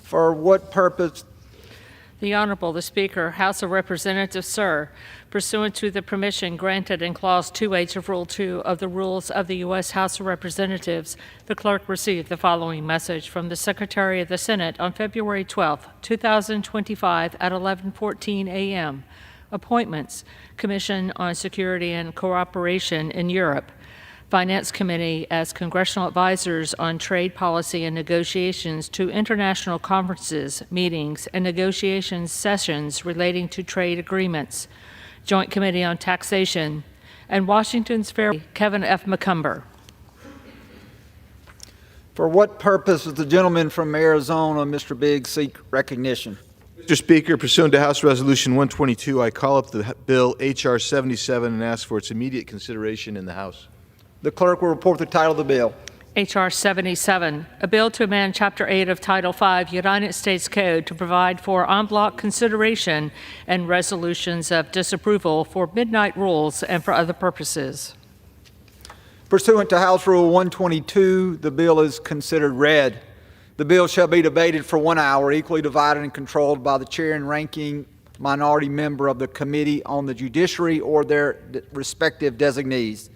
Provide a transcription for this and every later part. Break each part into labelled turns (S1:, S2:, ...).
S1: For what purpose?
S2: The Honorable, the Speaker, House of Representatives, sir, pursuant to the permission granted in Clause 2H of Rule 2 of the Rules of the U.S. House of Representatives, the clerk received the following message from the Secretary of the Senate on February 12, 2025 at 11:14 a.m. Appointments: Commission on Security and Cooperation in Europe, Finance Committee as Congressional Advisors on Trade Policy and Negotiations to international conferences, meetings, and negotiations sessions relating to trade agreements, Joint Committee on Taxation, and Washington's Fair Kevin F. McCumber.
S1: For what purpose does the gentleman from Arizona, Mr. Biggs, seek recognition?
S3: Mr. Speaker, pursuant to House Resolution 122, I call up the bill H.R. 77 and ask for its immediate consideration in the House.
S1: The clerk will report the title of the bill.
S2: H.R. 77, a bill to amend Chapter 8 of Title 5 United States Code to provide for en bloc consideration and resolutions of disapproval for midnight rules and for other purposes.
S1: Pursuant to House Rule 122, the bill is considered read. The bill shall be debated for 1 hour, equally divided and controlled by the chair and ranking minority member of the Committee on the Judiciary or their respective designees.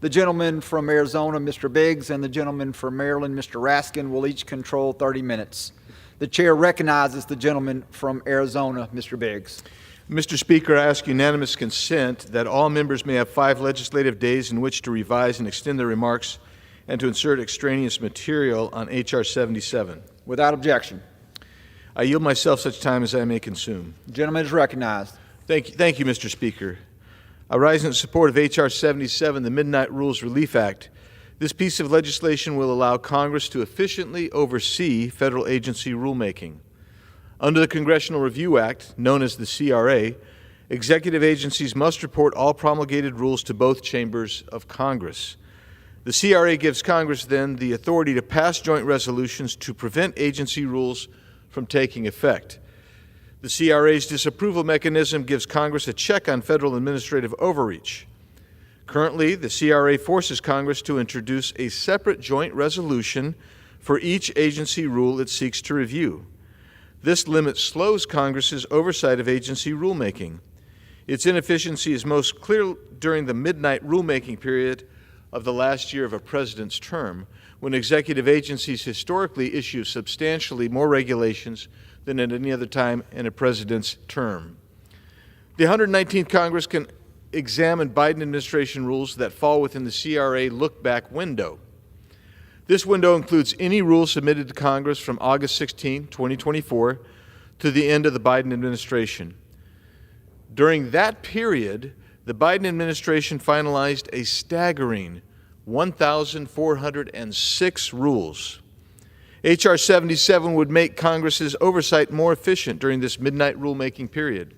S1: The gentleman from Arizona, Mr. Biggs, and the gentleman from Maryland, Mr. Raskin, will each control 30 minutes. The chair recognizes the gentleman from Arizona, Mr. Biggs.
S3: Mr. Speaker, I ask unanimous consent that all members may have 5 legislative days in which to revise and extend their remarks and to insert extraneous material on H.R. 77.
S1: Without objection.
S3: I yield myself such time as I may consume.
S1: The gentleman is recognized.
S3: Thank you, Mr. Speaker. I rise in support of H.R. 77, the Midnight Rules Relief Act. This piece of legislation will allow Congress to efficiently oversee federal agency rulemaking. Under the Congressional Review Act, known as the CRA, executive agencies must report all promulgated rules to both chambers of Congress. The CRA gives Congress, then, the authority to pass joint resolutions to prevent agency rules from taking effect. The CRA's disapproval mechanism gives Congress a check on federal administrative overreach. Currently, the CRA forces Congress to introduce a separate joint resolution for each agency rule it seeks to review. This limit slows Congress's oversight of agency rulemaking. Its inefficiency is most clear during the midnight rulemaking period of the last year of a president's term, when executive agencies historically issue substantially more regulations than at any other time in a president's term. The 119th Congress can examine Biden administration rules that fall within the CRA look-back window. This window includes any rule submitted to Congress from August 16, 2024, to the end of the Biden administration. During that period, the Biden administration finalized a staggering 1,406 rules. H.R. 77 would make Congress's oversight more efficient during this midnight rulemaking period.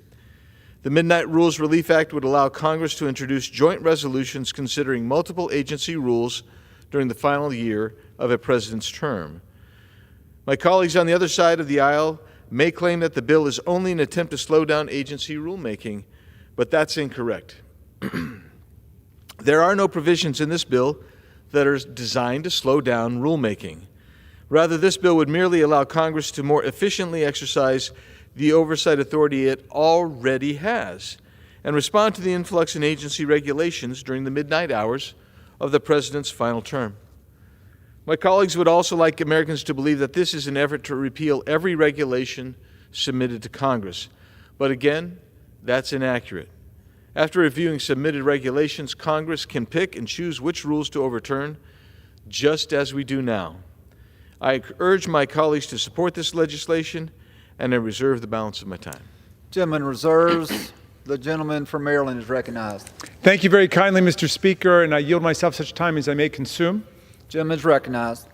S3: The Midnight Rules Relief Act would allow Congress to introduce joint resolutions considering multiple agency rules during the final year of a president's term. My colleagues on the other side of the aisle may claim that the bill is only an attempt to slow down agency rulemaking, but that's incorrect. There are no provisions in this bill that are designed to slow down rulemaking. Rather, this bill would merely allow Congress to more efficiently exercise the oversight authority it already has and respond to the influx in agency regulations during the midnight hours of the president's final term. My colleagues would also like Americans to believe that this is an effort to repeal every regulation submitted to Congress. But again, that's inaccurate. After reviewing submitted regulations, Congress can pick and choose which rules to overturn, just as we do now. I urge my colleagues to support this legislation, and I reserve the balance of my time.
S1: Gentleman reserves. The gentleman from Maryland is recognized.
S4: Thank you very kindly, Mr. Speaker, and I yield myself such time as I may consume.
S1: Gentleman is recognized.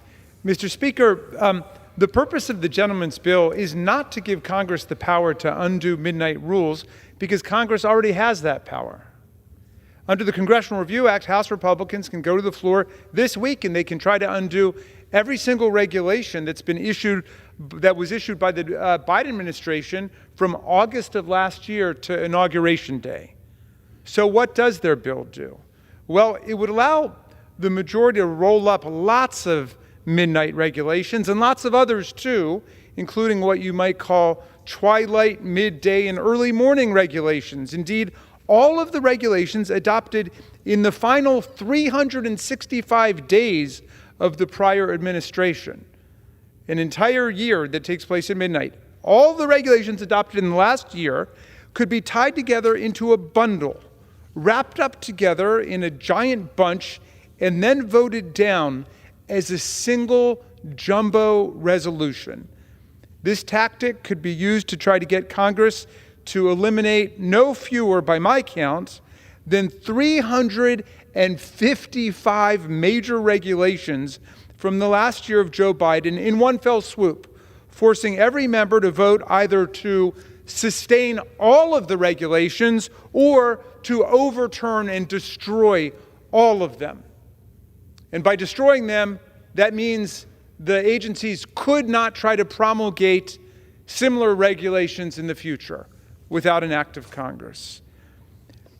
S4: Mr. Speaker, the purpose of the gentleman's bill is not to give Congress the power to undo midnight rules, because Congress already has that power. Under the Congressional Review Act, House Republicans can go to the floor this week and they can try to undo every single regulation that was issued by the Biden administration from August of last year to Inauguration Day. So what does their bill do? Well, it would allow the majority to roll up lots of midnight regulations and lots of others too including what you might call twilight, midday, and early morning regulations. Indeed, all of the regulations adopted in the final 365 days of the prior administration, an entire year that takes place at midnight. All the regulations adopted in the last year could be tied together into a bundle, wrapped up together in a giant bunch, and then voted down as a single jumbo resolution. This tactic could be used to try to get Congress to eliminate no fewer, by my count, than 355 major regulations from the last year of Joe Biden in one fell swoop, forcing every member to vote either to sustain all of the regulations or to overturn and destroy all of them. And by destroying them, that means the agencies could not try to promulgate similar regulations in the future without an act of Congress.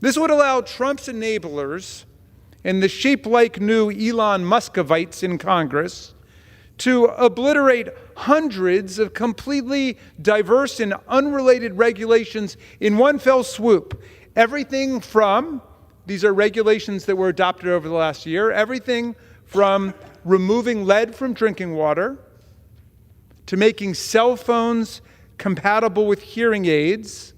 S4: This would allow Trump's enablers and the sheep-like new Elon Muskovites in Congress to obliterate hundreds of completely diverse and unrelated regulations in one fell swoop. Everything from, these are regulations that were adopted over the last year, everything from removing lead from drinking water, to making cell phones compatible with hearing aids,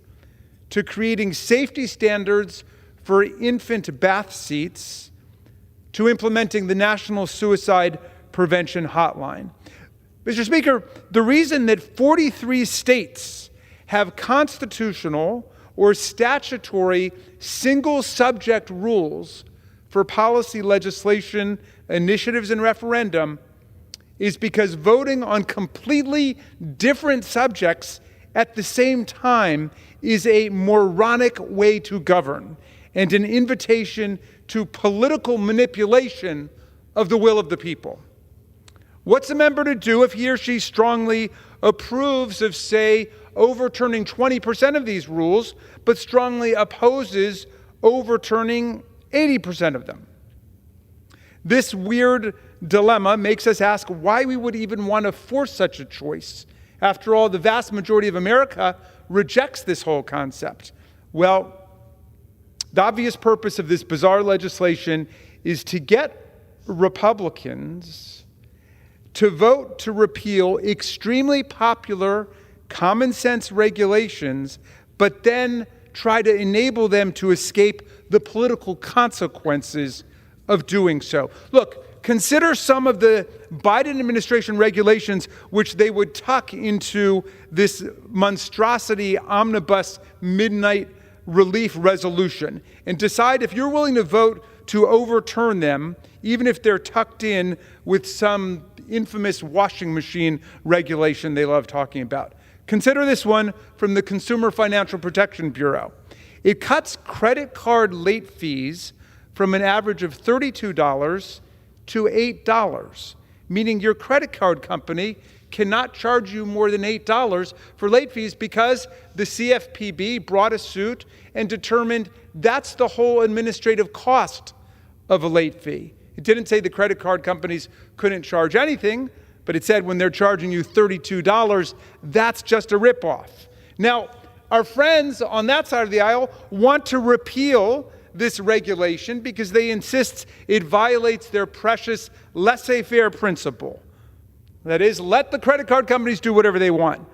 S4: to creating safety standards for infant bath seats, to implementing the National Suicide Prevention Hotline. Mr. Speaker, the reason that 43 states have constitutional or statutory single-subject rules for policy legislation, initiatives, and referendum is because voting on completely different subjects at the same time is a moronic way to govern and an invitation to political manipulation of the will of the people. What's a member to do if he or she strongly approves of, say, overturning 20% of these rules, but strongly opposes overturning 80% of them? This weird dilemma makes us ask why we would even want to force such a choice. After all, the vast majority of America rejects this whole concept. Well, the obvious purpose of this bizarre legislation is to get Republicans to vote to repeal extremely popular common sense regulations, but then try to enable them to escape the political consequences of doing so. Look, consider some of the Biden administration regulations which they would tuck into this monstrosity omnibus midnight relief resolution, and decide if you're willing to vote to overturn them, even if they're tucked in with some infamous washing machine regulation they love talking about. Consider this one from the Consumer Financial Protection Bureau. It cuts credit card late fees from an average of $32 to $8, meaning your credit card company cannot charge you more than $8 for late fees because the CFPB brought a suit and determined that's the whole administrative cost of a late fee. It didn't say the credit card companies couldn't charge anything, but it said when they're charging you $32, that's just a ripoff. Now, our friends on that side of the aisle want to repeal this regulation because they insist it violates their precious laissez-faire principle. That is, let the credit card companies do whatever they want.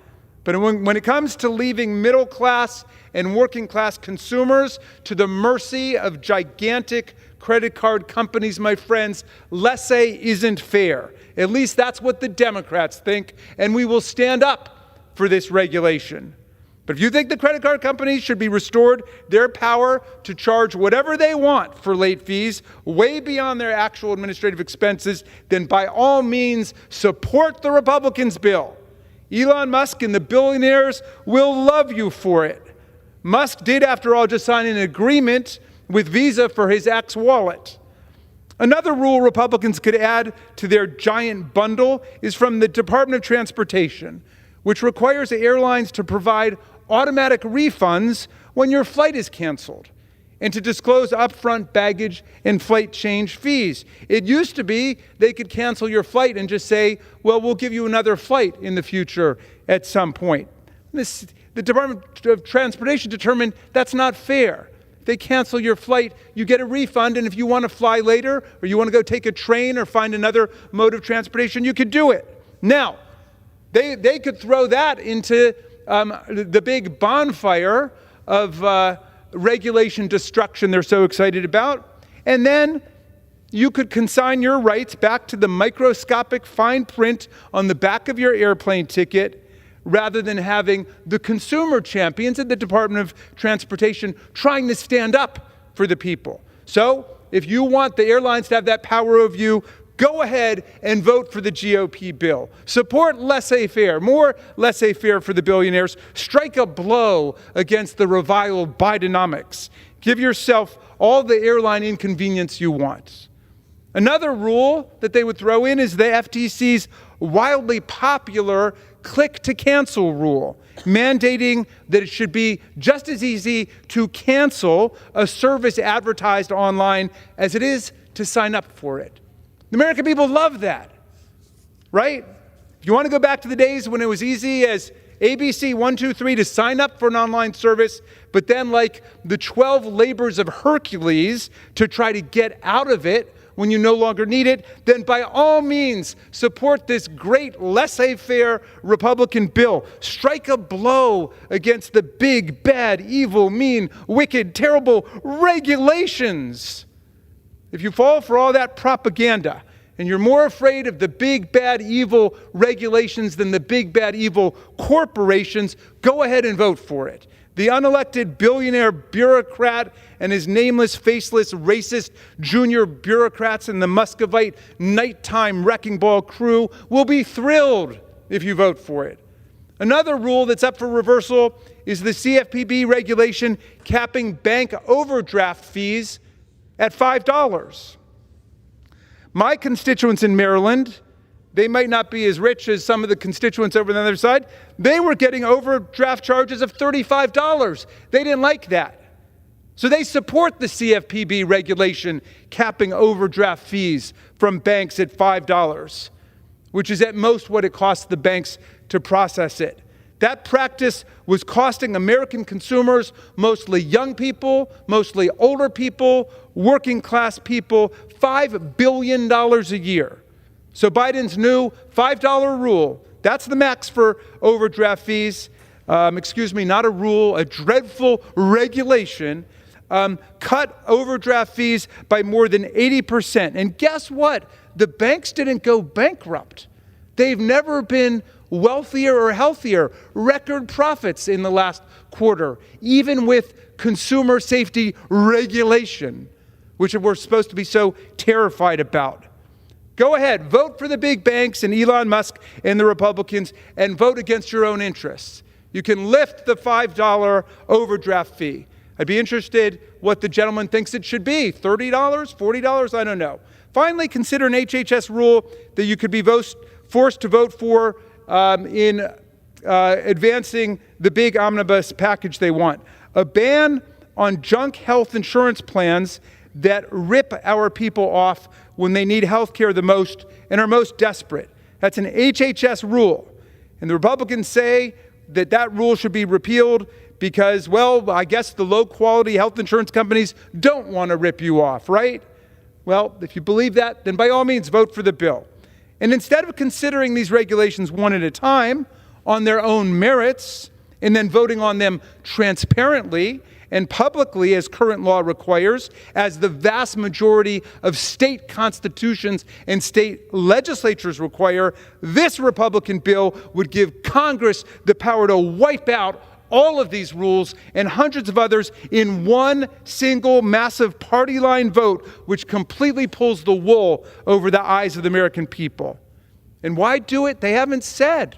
S4: But when it comes to leaving middle class and working class consumers to the mercy of gigantic credit card companies, my friends, laissez isn't fair. At least that's what the Democrats think, and we will stand up for this regulation. But if you think the credit card companies should be restored their power to charge whatever they want for late fees, way beyond their actual administrative expenses, then by all means support the Republicans' bill. Elon Musk and the billionaires will love you for it. Musk did, after all, just sign an agreement with Visa for his X wallet. Another rule Republicans could add to their giant bundle is from the Department of Transportation, which requires airlines to provide automatic refunds when your flight is canceled. and to disclose upfront baggage and flight change fees. It used to be they could cancel your flight and just say, well, we'll give you another flight in the future at some point. The Department of Transportation determined that's not fair. If they cancel your flight, you get a refund, and if you want to fly later or you want to go take a train or find another mode of transportation, you could do it. Now, they could throw that into the big bonfire of regulation destruction they're so excited about, and then you could consign your rights back to the microscopic fine print on the back of your airplane ticket, rather than having the consumer champions at the Department of Transportation trying to stand up for the people. So, if you want the airlines to have that power over you, go ahead and vote for the GOP bill. Support laissez-faire, more laissez-faire for the billionaires. Strike a blow against the reviled Bidenomics. Give yourself all the airline inconvenience you want. Another rule that they would throw in is the FTC's wildly popular click-to-cancel rule, mandating that it should be just as easy to cancel a service advertised online as it is to sign up for it. The American people love that, right? If you want to go back to the days when it was easy as ABC 123 to sign up for an online service, but then like the 12 labors of Hercules to try to get out of it when you no longer need it, then by all means support this great laissez-faire Republican bill. Strike a blow against the big, bad, evil, mean, wicked, terrible regulations. If you fall for all that propaganda and you're more afraid of the big, bad, evil regulations than the big, bad, evil corporations, go ahead and vote for it. The unelected billionaire bureaucrat and his nameless, faceless, racist junior bureaucrats in the Muscovite nighttime wrecking ball crew will be thrilled if you vote for it. Another rule that's up for reversal is the CFPB regulation capping bank overdraft fees at $5. My constituents in Maryland, they might not be as rich as some of the constituents over on the other side. They were getting overdraft charges of $35. They didn't like that. So they support the CFPB regulation capping overdraft fees from banks at $5, which is at most what it costs the banks to process it. That practice was costing American consumers, mostly young people, mostly older people, working class people, $5 billion a year. So Biden's new $5 rule, that's the max for overdraft fees. Not a rule, a dreadful regulation, cut overdraft fees by more than 80%. And guess what? The banks didn't go bankrupt. They've never been wealthier or healthier. Record profits in the last quarter, even with consumer safety regulation, which we're supposed to be so terrified about. Go ahead, vote for the big banks and Elon Musk and the Republicans, and vote against your own interests. You can lift the $5 overdraft fee. I'd be interested what the gentleman thinks it should be. $30, $40, I don't know. Finally, consider an HHS rule that you could be forced to vote for in advancing the big omnibus package they want. A ban on junk health insurance plans that rip our people off when they need health care the most and are most desperate. That's an HHS rule. And the Republicans say that that rule should be repealed because, well, I guess the low-quality health insurance companies don't want to rip you off, right? Well, if you believe that, then by all means vote for the bill. And instead of considering these regulations one at a time on their own merits and then voting on them transparently and publicly as current law requires, as the vast majority of state constitutions and state legislatures require, this Republican bill would give Congress the power to wipe out all of these rules and hundreds of others in one single massive party line vote, which completely pulls the wool over the eyes of the American people. And why do it? They haven't said.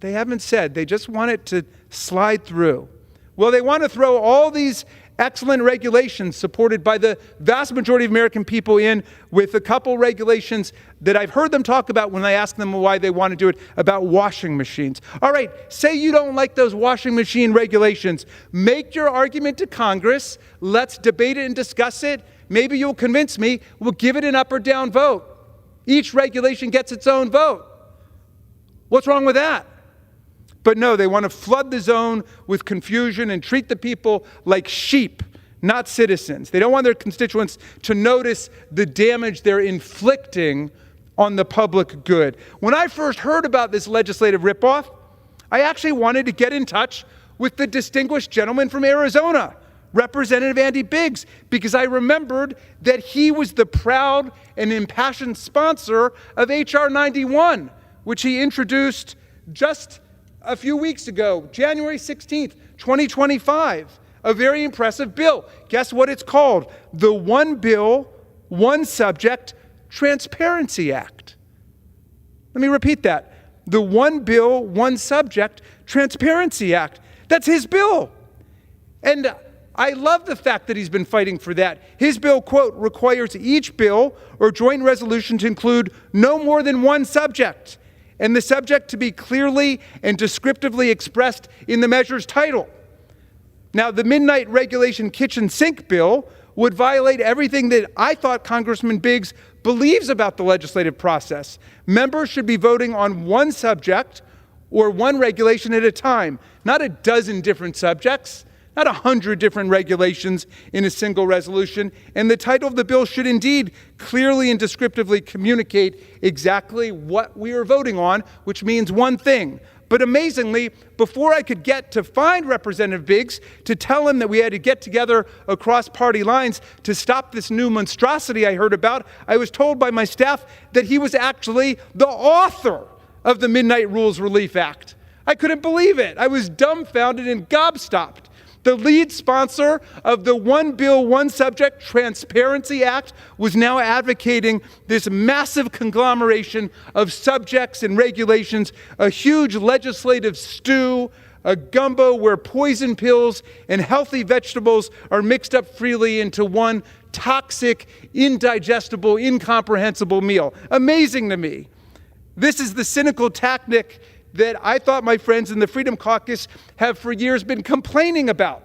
S4: They just want it to slide through. Well, they want to throw all these excellent regulations supported by the vast majority of American people in, with a couple regulations that I've heard them talk about when I ask them why they want to do it, about washing machines. All right, say you don't like those washing machine regulations. Make your argument to Congress. Let's debate it and discuss it. Maybe you'll convince me. We'll give it an up or down vote. Each regulation gets its own vote. What's wrong with that? But no, they want to flood the zone with confusion and treat the people like sheep, not citizens. They don't want their constituents to notice the damage they're inflicting on the public good. When I first heard about this legislative ripoff, I actually wanted to get in touch with the distinguished gentleman from Arizona, Representative Andy Biggs, because I remembered that he was the proud and impassioned sponsor of H.R. 91, which he introduced just a few weeks ago, January 16th, 2025, a very impressive bill. Guess what it's called? The One Bill, One Subject Transparency Act. Let me repeat that. The One Bill, One Subject Transparency Act. That's his bill. And I love the fact that he's been fighting for that. His bill, quote, requires each bill or joint resolution to include no more than one subject, and the subject to be clearly and descriptively expressed in the measure's title. Now, the Midnight Regulation Kitchen Sink bill would violate everything that I thought Congressman Biggs believes about the legislative process. Members should be voting on one subject or one regulation at a time, not a dozen different subjects, not 100 different regulations in a single resolution. And the title of the bill should indeed clearly and descriptively communicate exactly what we are voting on, which means one thing. But amazingly, before I could get to find Representative Biggs to tell him that we had to get together across party lines to stop this new monstrosity I heard about, I was told by my staff that he was actually the author of the Midnight Rules Relief Act. I couldn't believe it. I was dumbfounded and gobstopped. The lead sponsor of the One Bill, One Subject Transparency Act was now advocating this massive conglomeration of subjects and regulations, a huge legislative stew, a gumbo where poison pills and healthy vegetables are mixed up freely into one toxic, indigestible, incomprehensible meal. Amazing to me. This is the cynical tactic that I thought my friends in the Freedom Caucus have for years been complaining about.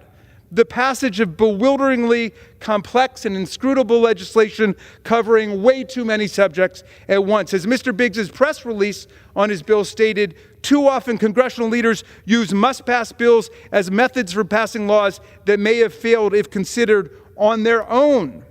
S4: The passage of bewilderingly complex and inscrutable legislation covering way too many subjects at once. As Mr. Biggs' press release on his bill stated, too often congressional leaders use must-pass bills as methods for passing laws that may have failed if considered on their own.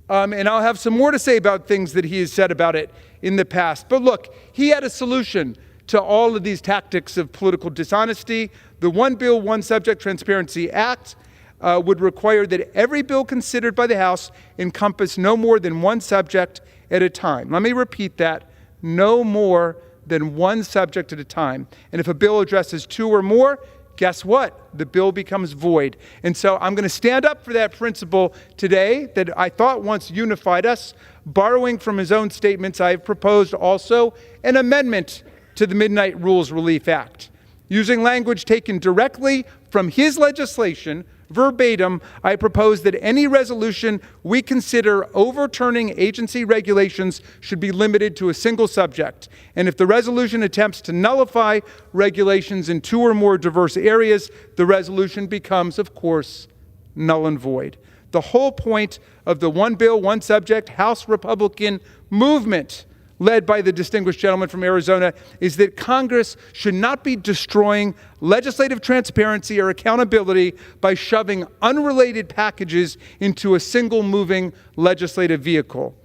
S4: And I'll have some more to say about things that he has said about it in the past. But look, he had a solution to all of these tactics of political dishonesty. The One Bill, One Subject Transparency Act would require that every bill considered by the House encompass no more than one subject at a time. Let me repeat that. No more than one subject at a time. And if a bill addresses two or more, guess what? The bill becomes void. And so I'm going to stand up for that principle today that I thought once unified us. Borrowing from his own statements, I have proposed also an amendment to the Midnight Rules Relief Act. Using language taken directly from his legislation, verbatim, I propose that any resolution we consider overturning agency regulations should be limited to a single subject. And if the resolution attempts to nullify regulations in two or more diverse areas, the resolution becomes, of course, null and void. The whole point of the One Bill, One Subject House Republican movement, led by the distinguished gentleman from Arizona, is that Congress should not be destroying legislative transparency or accountability by shoving unrelated packages into a single moving legislative vehicle.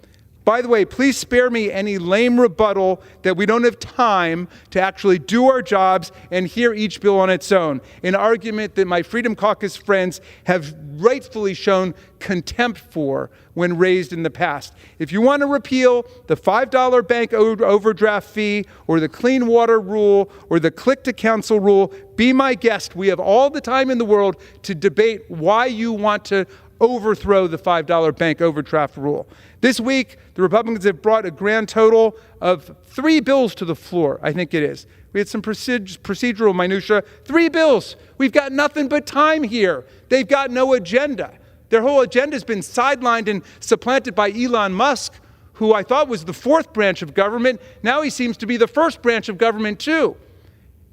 S4: By the way, please spare me any lame rebuttal that we don't have time to actually do our jobs and hear each bill on its own, an argument that my Freedom Caucus friends have rightfully shown contempt for when raised in the past. If you want to repeal the $5 bank overdraft fee or the clean water rule or the click-to-council rule, be my guest. We have all the time in the world to debate why you want to overthrow the $5 bank overdraft rule. This week, the Republicans have brought a grand total of 3 bills to the floor, I think it is. We had some procedural minutia. 3 bills. We've got nothing but time here They've got no agenda. Their whole agenda has been sidelined and supplanted by Elon Musk, who I thought was the fourth branch of government. Now he seems to be the first branch of government, too,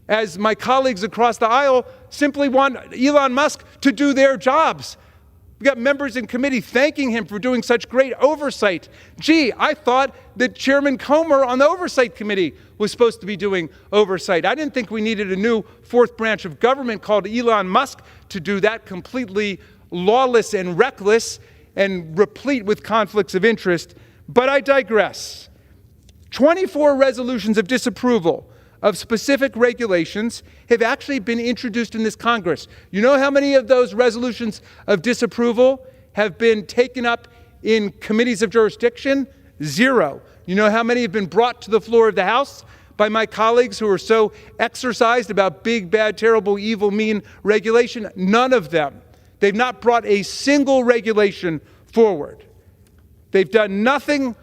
S4: as my colleagues across the aisle simply want Elon Musk to do their jobs. We got members in committee thanking him for doing such great oversight. Gee, I thought that Chairman Comer on the Oversight Committee was supposed to be doing oversight. I didn't think we needed a new fourth branch of government called Elon Musk to do that, completely lawless and reckless and replete with conflicts of interest. But I digress. 24 resolutions of disapproval of specific regulations have actually been introduced in this Congress. You know how many of those resolutions of disapproval have been taken up in committees of jurisdiction? 0. You know how many have been brought to the floor of the House by my colleagues who are so exercised about big, bad, terrible, evil, mean regulation? None of them. They've not brought a single regulation forward. They've done nothing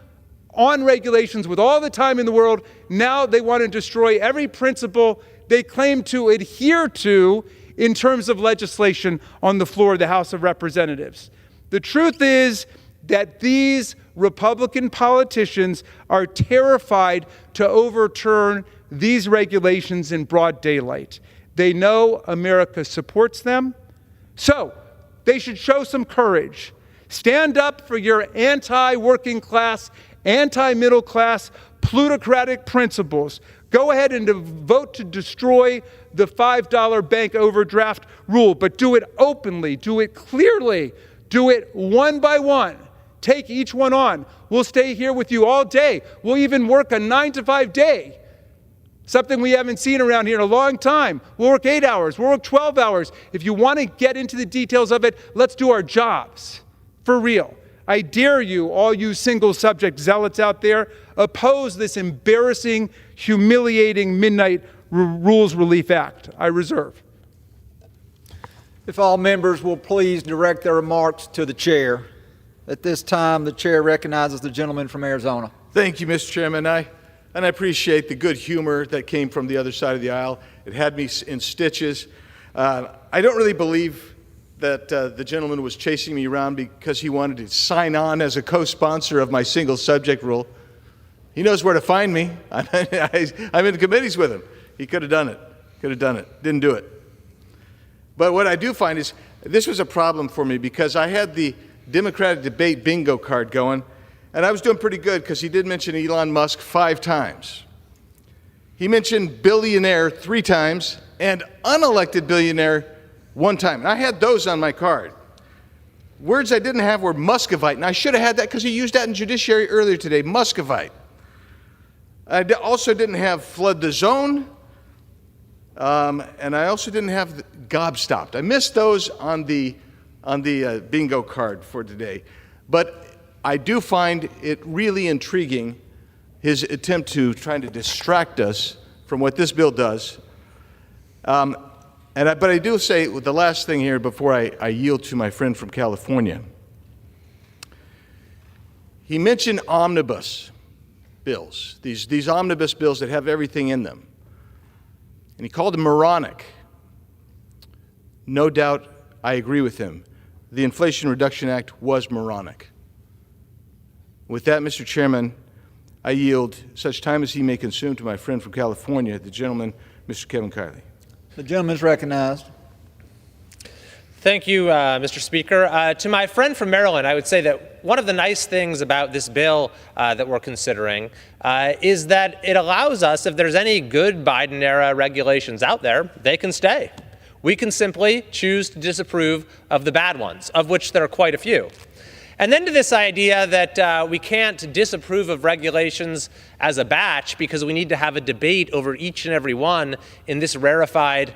S4: on regulations with all the time in the world. Now they want to destroy every principle they claim to adhere to in terms of legislation on the floor of the House of Representatives. The truth is that these Republican politicians are terrified to overturn these regulations in broad daylight. They know America supports them, so they should show some courage. Stand up for your anti-working class, anti-middle class, plutocratic principles. Go ahead and vote to destroy the $5 bank overdraft rule, but do it openly, do it clearly, do it one by one. Take each one on. We'll stay here with you all day. We'll even work a 9-to-5 day, something we haven't seen around here in a long time. We'll work 8 hours, we'll work 12 hours. If you want to get into the details of it, let's do our jobs, for real. I dare you, all you single subject zealots out there, oppose this embarrassing, humiliating Midnight Rules Relief Act. I reserve.
S1: If all members will please direct their remarks to the chair. At this time, the chair recognizes the gentleman from Arizona.
S3: Thank you, Mr. Chairman. I appreciate the good humor that came from the other side of the aisle. It had me in stitches. I don't really believe that the gentleman was chasing me around because he wanted to sign on as a co-sponsor of my single subject rule. He knows where to find me. I'm in committees with him. He could have done it. Didn't do it. But what I do find is this was a problem for me because I had the Democratic debate bingo card going, and I was doing pretty good because he did mention Elon Musk 5 times. He mentioned billionaire 3 times and unelected billionaire 1 time. And I had those on my card. Words I didn't have were Muscovite, and I should have had that because he used that in judiciary earlier today, Muscovite. I also didn't have flood the zone, and I also didn't have gobstopped. I missed those on the bingo card for today. But I do find it really intriguing, his attempt to try to distract us from what this bill does. But I do say the last thing here before I yield to my friend from California. He mentioned omnibus bills, these omnibus bills that have everything in them. And he called them moronic. No doubt I agree with him. The Inflation Reduction Act was moronic. With that, Mr. Chairman, I yield such time as he may consume to my friend from California, the gentleman, Mr. Kevin Kiley.
S1: The gentleman is recognized.
S5: Thank you, Mr. Speaker. To my friend from Maryland, I would say that one of the nice things about this bill that we're considering is that it allows us, if there's any good Biden-era regulations out there, they can stay. We can simply choose to disapprove of the bad ones, of which there are quite a few. And then to this idea that we can't disapprove of regulations as a batch because we need to have a debate over each and every one in this rarefied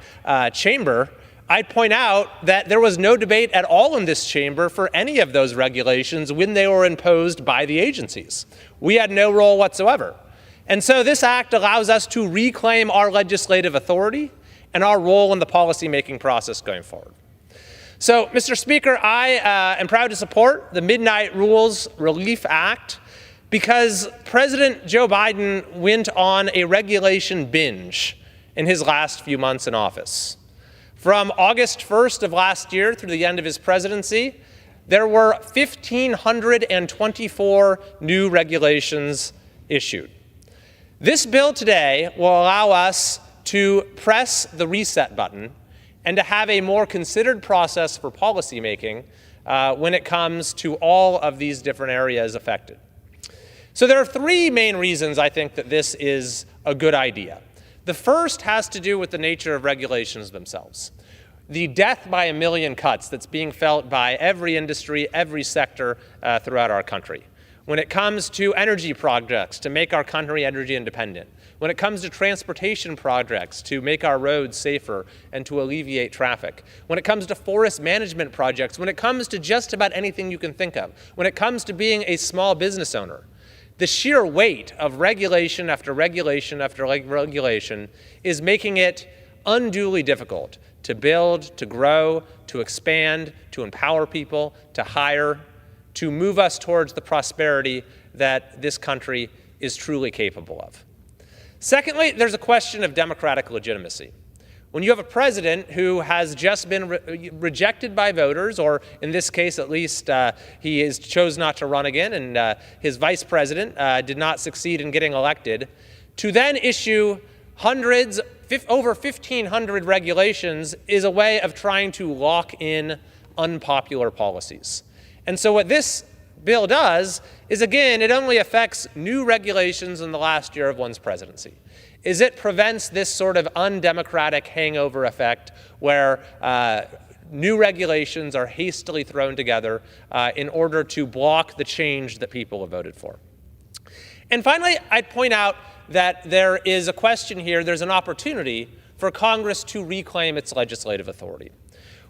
S5: chamber, I'd point out that there was no debate at all in this chamber for any of those regulations when they were imposed by the agencies. We had no role whatsoever. And so this act allows us to reclaim our legislative authority and our role in the policymaking process going forward. So, Mr. Speaker, I am proud to support the Midnight Rules Relief Act because President Joe Biden went on a regulation binge in his last few months in office. From August 1st of last year through the end of his presidency, there were 1,524 new regulations issued. This bill today will allow us to press the reset button and to have a more considered process for policymaking when it comes to all of these different areas affected. So there are three main reasons I think that this is a good idea. The first has to do with the nature of regulations themselves. The death by a million cuts that's being felt by every industry, every sector throughout our country. When it comes to energy projects to make our country energy independent, when it comes to transportation projects to make our roads safer and to alleviate traffic, when it comes to forest management projects, when it comes to just about anything you can think of, when it comes to being a small business owner, the sheer weight of regulation after regulation after regulation is making it unduly difficult to build, to grow, to expand, to empower people, to hire, to move us towards the prosperity that this country is truly capable of. Secondly, there's a question of democratic legitimacy. When you have a president who has just been rejected by voters, or in this case at least he chose not to run again, and his vice president did not succeed in getting elected, to then issue over 1,500 regulations is a way of trying to lock in unpopular policies. And so what this bill does is, again, it only affects new regulations in the last year of one's presidency. It prevents this sort of undemocratic hangover effect where new regulations are hastily thrown together in order to block the change that people have voted for. And finally, I'd point out that there is a question here, there's an opportunity for Congress to reclaim its legislative authority.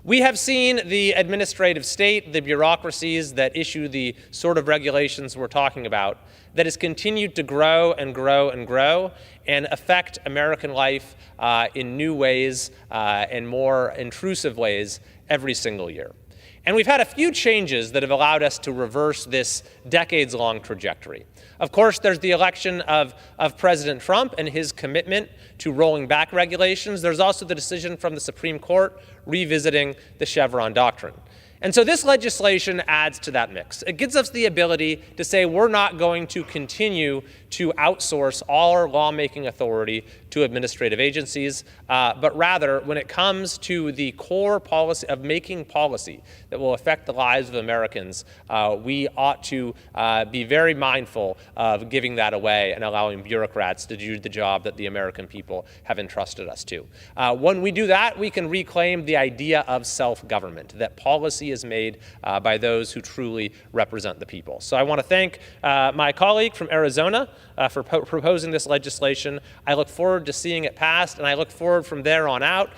S5: We have seen the administrative state, the bureaucracies that issue the sort of regulations we're talking about, that has continued to grow and grow and grow and affect American life in new ways and more intrusive ways every single year. And we've had a few changes that have allowed us to reverse this decades-long trajectory. Of course, there's the election of President Trump and his commitment to rolling back regulations. There's also the decision from the Supreme Court revisiting the Chevron doctrine. And so this legislation adds to that mix. It gives us the ability to say we're not going to continue to outsource all our lawmaking authority to administrative agencies, but rather, when it comes to the core policy of making policy that will affect the lives of Americans, we ought to be very mindful of giving that away and allowing bureaucrats to do the job that the American people have entrusted us to. When we do that, we can reclaim the idea of self-government, that policy is made by those who truly represent the people. So I want to thank my colleague from Arizona for proposing this legislation. I look forward to seeing it passed, and I look forward from there on out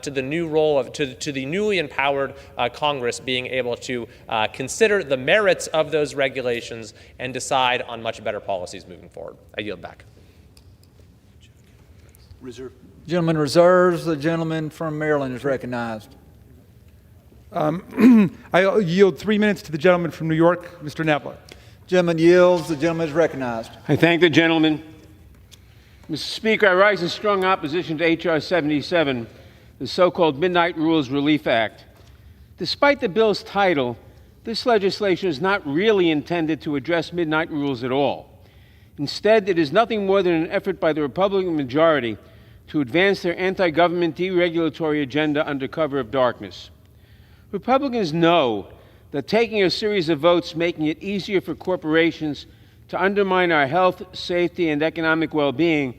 S5: to the new role of to the newly empowered Congress being able to consider the merits of those regulations and decide on much better policies moving forward. I yield back.
S1: Gentleman reserves. The gentleman from Maryland is recognized.
S4: I yield 3 minutes to the gentleman from New York, Mr. Knapler.
S1: Gentleman yields. The gentleman is recognized.
S6: I thank the gentleman. Mr. Speaker, I rise in strong opposition to H.R. 77, the so-called Midnight Rules Relief Act. Despite the bill's title, this legislation is not really intended to address midnight rules at all. Instead, it is nothing more than an effort by the Republican majority to advance their anti-government deregulatory agenda under cover of darkness. Republicans know that taking a series of votes making it easier for corporations to undermine our health, safety, and economic well-being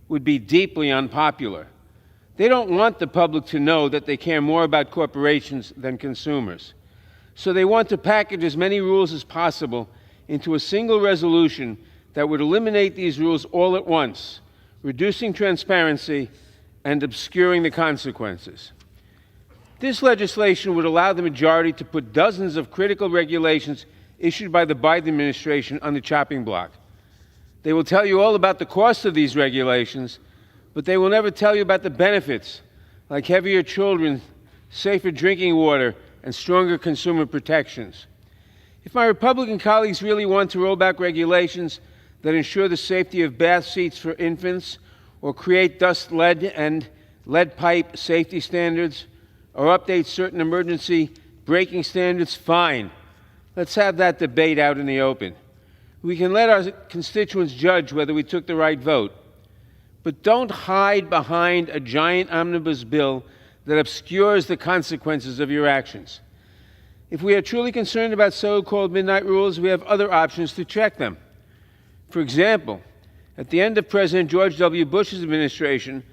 S6: would be deeply unpopular. They don't want the public to know that they care more about corporations than consumers. So they want to package as many rules as possible into a single resolution that would eliminate these rules all at once, reducing transparency and obscuring the consequences. This legislation would allow the majority to put dozens of critical regulations issued by the Biden administration on the chopping block. They will tell you all about the cost of these regulations, but they will never tell you about the benefits, like heavier children, safer drinking water, and stronger consumer protections. If my Republican colleagues really want to roll back regulations that ensure the safety of bath seats for infants or create dust lead and lead pipe safety standards, or update certain emergency braking standards, fine. Let's have that debate out in the open. We can let our constituents judge whether we took the right vote. But don't hide behind a giant omnibus bill that obscures the consequences of your actions. If we are truly concerned about so-called midnight rules, we have other options to check them. For example, at the end of President George W. Bush's administration,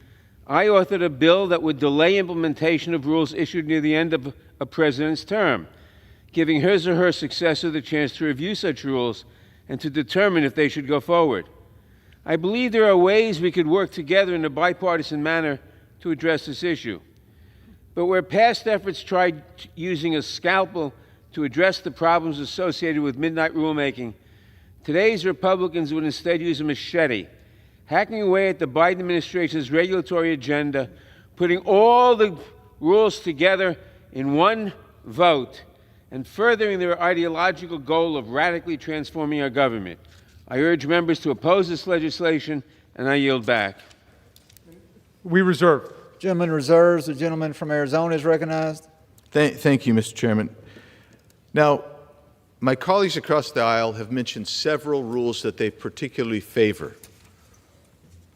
S6: I authored a bill that would delay implementation of rules issued near the end of a president's term, giving his or her successor the chance to review such rules and to determine if they should go forward. I believe there are ways we could work together in a bipartisan manner to address this issue. But where past efforts tried using a scalpel to address the problems associated with midnight rulemaking, today's Republicans would instead use a machete, hacking away at the Biden administration's regulatory agenda, putting all the rules together in one vote, and furthering their ideological goal of radically transforming our government. I urge members to oppose this legislation, and I yield back.
S4: We reserve.
S1: Gentleman reserves. The gentleman from Arizona is recognized.
S3: Thank you, Mr. Chairman. Now, my colleagues across the aisle have mentioned several rules that they particularly favor.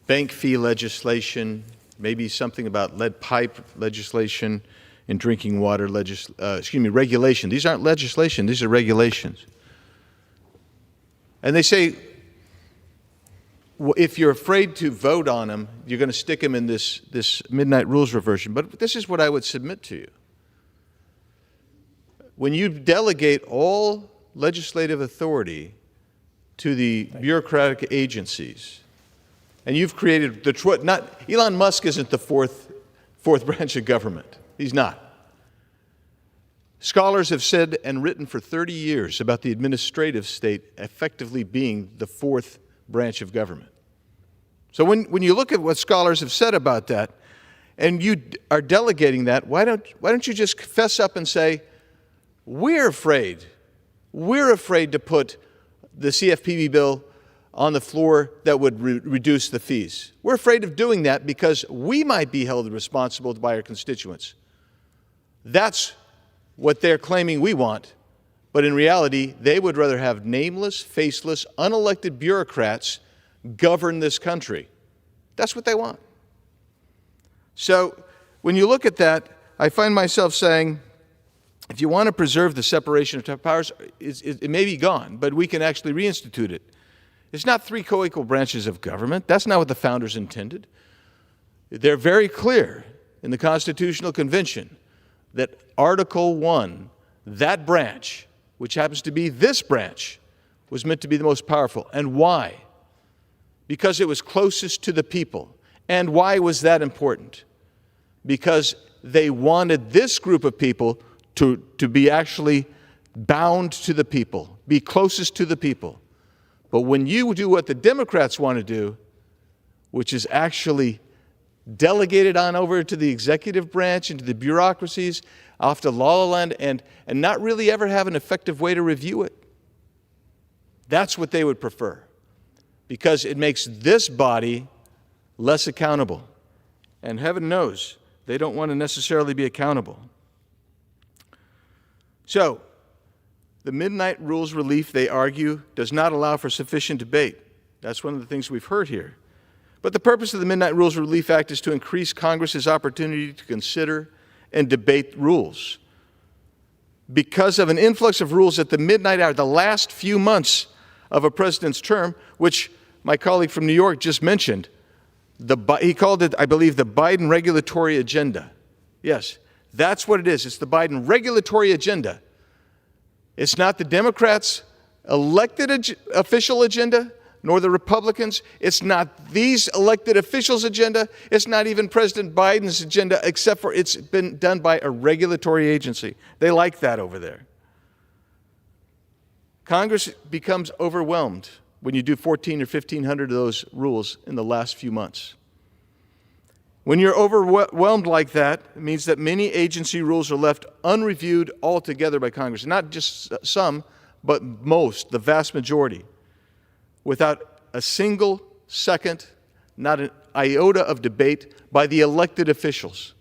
S3: Bank fee legislation, maybe something about lead pipe legislation and drinking water regulation. These aren't legislation, these are regulations. And they say, well, if you're afraid to vote on them, you're going to stick them in this midnight rules reversion. But this is what I would submit to you. When you delegate all legislative authority to the bureaucratic agencies, and you've created Elon Musk isn't the fourth branch of government. He's not. Scholars have said and written for 30 years about the administrative state effectively being the fourth branch of government. So when you look at what scholars have said about that, and you are delegating that, why don't you just fess up and say, we're afraid to put the CFPB bill on the floor that would reduce the fees. We're afraid of doing that because we might be held responsible by our constituents. That's what they're claiming we want, but in reality, they would rather have nameless, faceless, unelected bureaucrats govern this country. That's what they want. So when you look at that, I find myself saying, if you want to preserve the separation of powers, it may be gone, but we can actually reinstitute it. It's not three co-equal branches of government. That's not what the founders intended. They're very clear in the Constitutional Convention that Article 1, that branch, which happens to be this branch, was meant to be the most powerful. And why? Because it was closest to the people. And why was that important? Because they wanted this group of people to be actually bound to the people, be closest to the people. But when you do what the Democrats want to do, which is actually delegated on over to the executive branch and to the bureaucracies, off to La La Land, and not really ever have an effective way to review it, that's what they would prefer, because it makes this body less accountable. And heaven knows they don't want to necessarily be accountable. So, the midnight rules relief, they argue, does not allow for sufficient debate. That's one of the things we've heard here. But the purpose of the Midnight Rules Relief Act is to increase Congress's opportunity to consider and debate rules. Because of an influx of rules at the midnight hour, the last few months of a president's term, which my colleague from New York just mentioned, he called it, I believe, the Biden regulatory agenda. Yes, that's what it is. It's the Biden regulatory agenda. It's not the Democrats' elected official agenda, nor the Republicans. It's not these elected officials' agenda. It's not even President Biden's agenda, except for it's been done by a regulatory agency. They like that over there. Congress becomes overwhelmed when you do 1,400 or 1,500 of those rules in the last few months. When you're overwhelmed like that, it means that many agency rules are left unreviewed altogether by Congress. Not just some, but most, the vast majority, without a single second, not an iota of debate by the elected officials.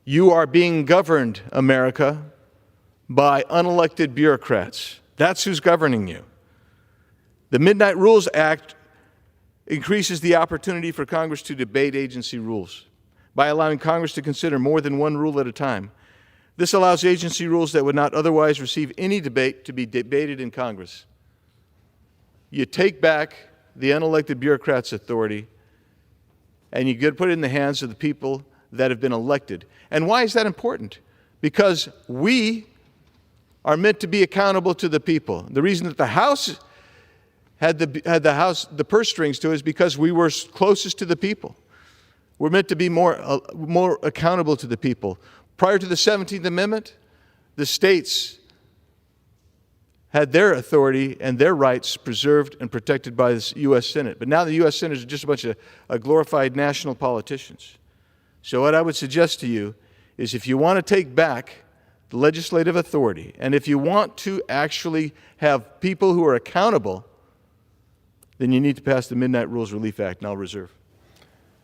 S3: You are being governed, America, by unelected bureaucrats. That's who's governing you. The Midnight Rules Act increases the opportunity for Congress to debate agency rules by allowing Congress to consider more than one rule at a time. This allows agency rules that would not otherwise receive any debate to be debated in Congress. You take back the unelected bureaucrats' authority and you put it in the hands of the people that have been elected. And why is that important? Because we are meant to be accountable to the people. The reason that the House had the purse strings to it is because we were closest to the people. We're meant to be more accountable to the people. Prior to the 17th Amendment, the states had their authority and their rights preserved and protected by the U.S. Senate. But now the U.S. Senate is just a bunch of glorified national politicians. So what I would suggest to you is if you want to take back the legislative authority, and if you want to actually have people who are accountable, then you need to pass the Midnight Rules Relief Act, and I'll reserve.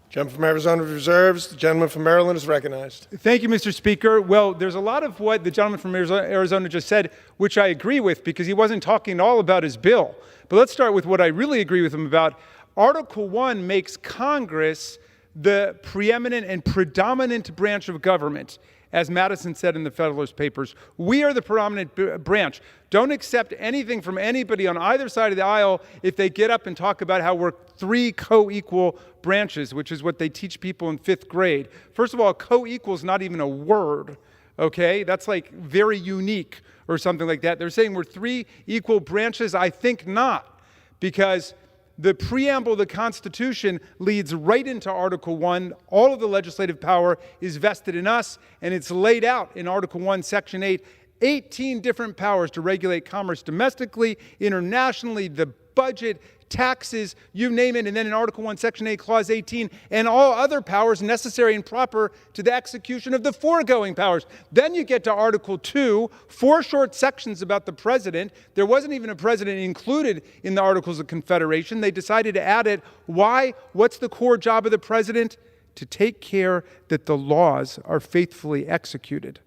S7: Gentleman from Arizona reserves. The gentleman from Maryland is recognized.
S4: Thank you, Mr. Speaker. Well, there's a lot of what the gentleman from Arizona just said, which I agree with, because he wasn't talking all about his bill. But let's start with what I really agree with him about. Article 1 makes Congress the preeminent and predominant branch of government. As Madison said in the Federalist Papers, we are the predominant branch. Don't accept anything from anybody on either side of the aisle if they get up and talk about how we're three co-equal branches, which is what they teach people in 5th grade. First of all, co-equal is not even a word, okay? That's like very unique or something like that. They're saying we're three equal branches. I think not, because the preamble of the Constitution leads right into Article 1. All of the legislative power is vested in us, and it's laid out in Article 1, Section 8, 18 different powers to regulate commerce domestically, internationally, the budget, taxes, you name it. And then in Article 1, Section 8, Clause 18, and all other powers necessary and proper to the execution of the foregoing powers. Then you get to Article 2, 4 short sections about the president. There wasn't even a president included in the Articles of Confederation. They decided to add it. Why? What's the core job of the president? To take care that the laws are faithfully executed.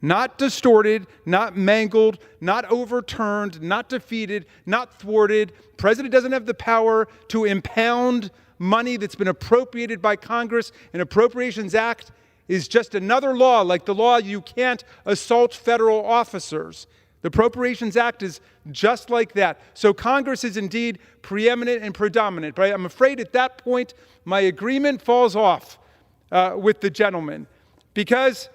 S4: Not distorted, not mangled, not overturned, not defeated, not thwarted. President doesn't have the power to impound money that's been appropriated by Congress. An Appropriations Act is just another law, like the law you can't assault federal officers. The Appropriations Act is just like that. So Congress is indeed preeminent and predominant. But I'm afraid at that point, my agreement falls off with the gentleman, because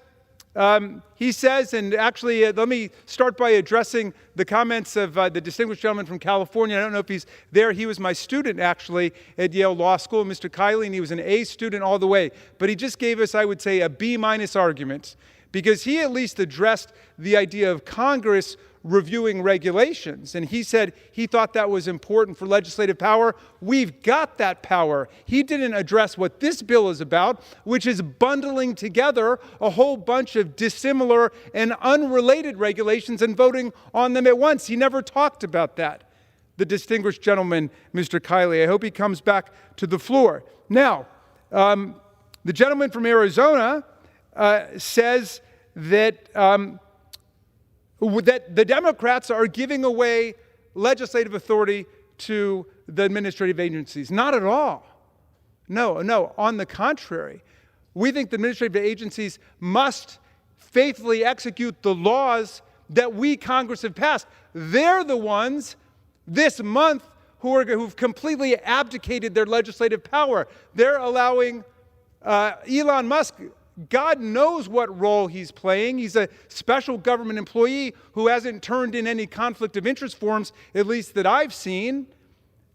S4: he says, and actually let me start by addressing the comments of the distinguished gentleman from California. I don't know if he's there. He was my student, actually, at Yale Law School, Mr. Kiley, and he was an A student all the way. But he just gave us, I would say, a B- argument, because he at least addressed the idea of Congress reviewing regulations. And he said he thought that was important for legislative power. We've got that power. He didn't address what this bill is about, which is bundling together a whole bunch of dissimilar and unrelated regulations and voting on them at once. He never talked about that. The distinguished gentleman, Mr. Kiley. I hope he comes back to the floor. Now, the gentleman from Arizona says that that the Democrats are giving away legislative authority to the administrative agencies. Not at all. No, on the contrary. We think the administrative agencies must faithfully execute the laws that we, Congress, have passed. They're the ones this month who've completely abdicated their legislative power. They're allowing Elon Musk, God knows what role he's playing. He's a special government employee who hasn't turned in any conflict of interest forms, at least that I've seen.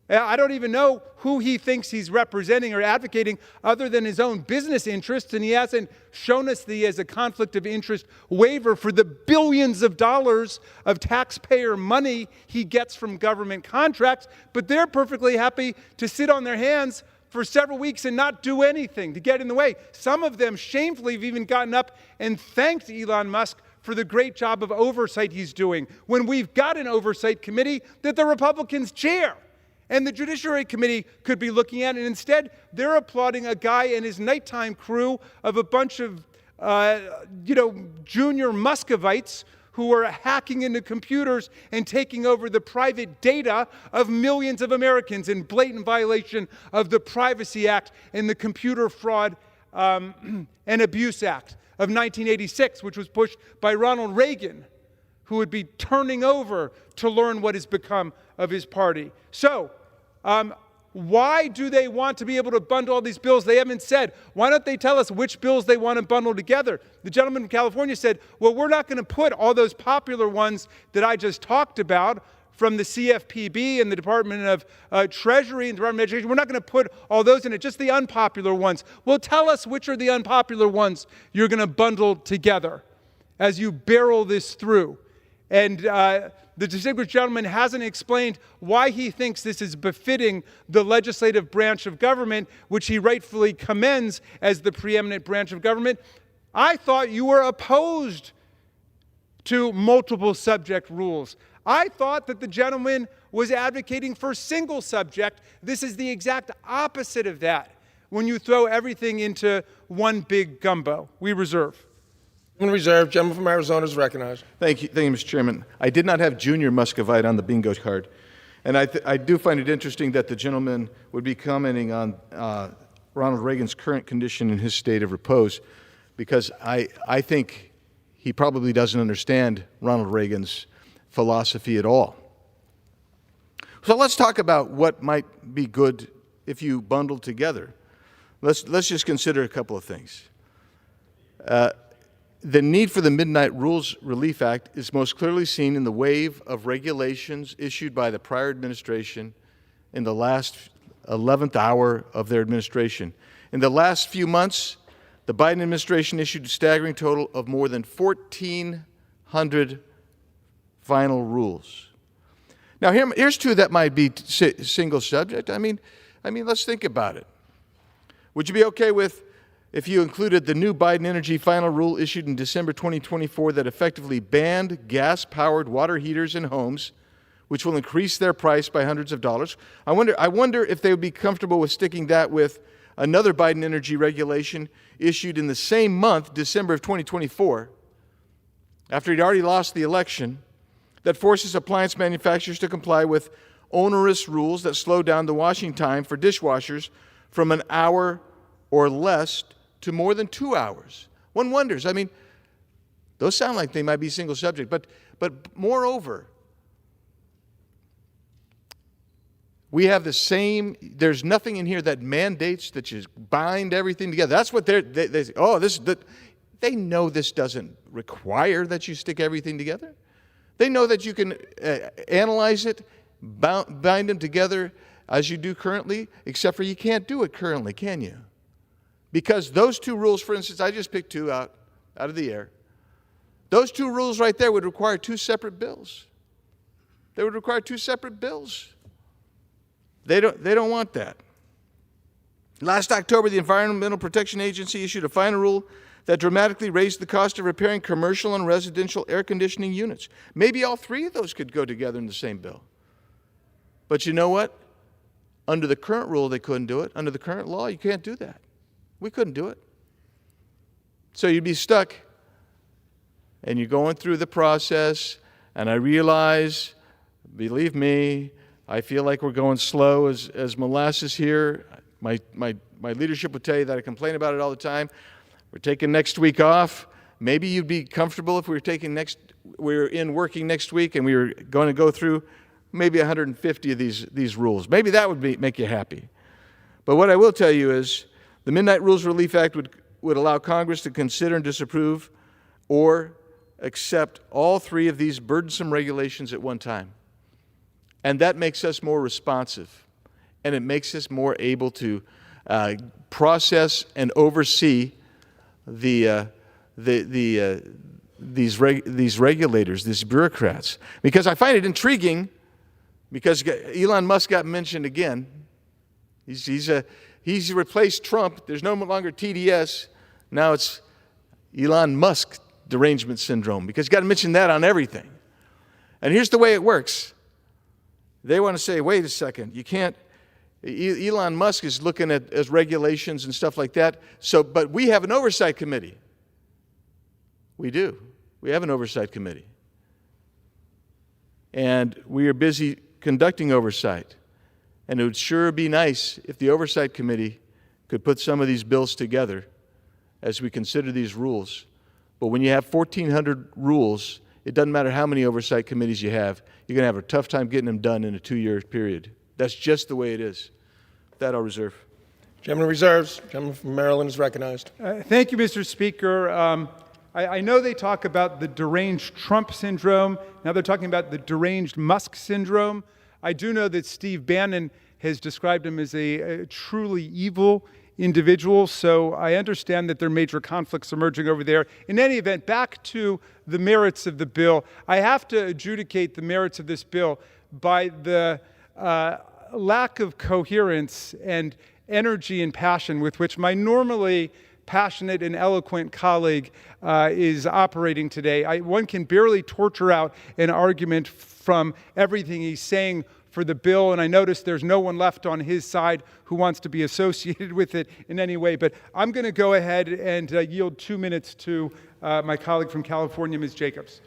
S4: I don't even know who he thinks he's representing or advocating other than his own business interests, and he hasn't shown us as a conflict of interest waiver for the billions of dollars of taxpayer money he gets from government contracts. But they're perfectly happy to sit on their hands for several weeks and not do anything to get in the way. Some of them shamefully have even gotten up and thanked Elon Musk for the great job of oversight he's doing, when we've got an oversight committee that the Republicans chair and the Judiciary Committee could be looking at. And instead, they're applauding a guy and his nighttime crew of a bunch of junior Muscovites who are hacking into computers and taking over the private data of millions of Americans in blatant violation of the Privacy Act and the Computer Fraud and Abuse Act of 1986, which was pushed by Ronald Reagan, who would be turning over to learn what has become of his party. So, why do they want to be able to bundle all these bills? They haven't said. Why don't they tell us which bills they want to bundle together? The gentleman from California said, well, we're not going to put all those popular ones that I just talked about from the CFPB and the Department of Treasury and Department of Education. We're not going to put all those in it, just the unpopular ones. Well, tell us which are the unpopular ones you're going to bundle together as you barrel this through. And the distinguished gentleman hasn't explained why he thinks this is befitting the legislative branch of government, which he rightfully commends as the preeminent branch of government. I thought you were opposed to multiple subject rules. I thought that the gentleman was advocating for single subject. This is the exact opposite of that when you throw everything into one big gumbo. We reserve.
S7: Reserved. Gentleman from Arizona is recognized.
S3: Thank you, Mr. Chairman. I did not have junior Muscovite on the bingo card. And I do find it interesting that the gentleman would be commenting on Ronald Reagan's current condition in his state of repose, because I think he probably doesn't understand Ronald Reagan's philosophy at all. So let's talk about what might be good if you bundle together. Let's just consider a couple of things. The need for the Midnight Rules Relief Act is most clearly seen in the wave of regulations issued by the prior administration in the last 11th hour of their administration. In the last few months, the Biden administration issued a staggering total of more than 1,400 final rules. Now, here's two that might be single subject. I mean, let's think about it. Would you be okay with if you included the new Biden energy final rule issued in December 2024 that effectively banned gas-powered water heaters in homes, which will increase their price by hundreds of dollars? I wonder if they would be comfortable with sticking that with another Biden energy regulation issued in the same month, December of 2024, after he'd already lost the election, that forces appliance manufacturers to comply with onerous rules that slow down the washing time for dishwashers from an hour or less to more than 2 hours. One wonders, those sound like they might be single subject, but moreover, we have the same, there's nothing in here that mandates that you bind everything together. That's what they say, they know this doesn't require that you stick everything together. They know that you can analyze it, bind them together as you do currently, except for you can't do it currently, can you? Because those two rules, for instance, I just picked two out of the air. Those two rules right there would require two separate bills. They would require two separate bills. They don't want that. Last October, the Environmental Protection Agency issued a final rule that dramatically raised the cost of repairing commercial and residential air conditioning units. Maybe all three of those could go together in the same bill. But you know what? Under the current rule, they couldn't do it. Under the current law, you can't do that. We couldn't do it. So you'd be stuck, and you're going through the process, and I realize, believe me, I feel like we're going slow as molasses here. My leadership would tell you that I complain about it all the time. We're taking next week off. Maybe you'd be comfortable if we were in working next week and we were going to go through maybe 150 of these rules. Maybe that would make you happy. But what I will tell you is the Midnight Rules Relief Act would allow Congress to consider and disapprove or accept all three of these burdensome regulations at one time. And that makes us more responsive, and it makes us more able to process and oversee these regulators, these bureaucrats. Because I find it intriguing, because Elon Musk got mentioned again. He's replaced Trump. There's no longer TDS. Now it's Elon Musk derangement syndrome, because you got to mention that on everything. And here's the way it works. They want to say, wait a second, you can't, Elon Musk is looking at regulations and stuff like that, but we have an oversight committee. We do. We have an oversight committee. And we are busy conducting oversight. And it would sure be nice if the oversight committee could put some of these bills together as we consider these rules. But when you have 1,400 rules, it doesn't matter how many oversight committees you have, you're going to have a tough time getting them done in a 2-year period. That's just the way it is. With that, I'll reserve.
S7: Gentleman reserves. Gentleman from Maryland is recognized.
S4: Thank you, Mr. Speaker. I know they talk about the deranged Trump syndrome. Now they're talking about the deranged Musk syndrome. I do know that Steve Bannon has described him as a truly evil individual, so I understand that there are major conflicts emerging over there. In any event, back to the merits of the bill. I have to adjudicate the merits of this bill by the lack of coherence and energy and passion with which my normally passionate and eloquent colleague is operating today. One can barely torture out an argument from everything he's saying for the bill, and I notice there's no one left on his side who wants to be associated with it in any way. But I'm going to go ahead and yield 2 minutes to my colleague from California, Ms. Jacobs.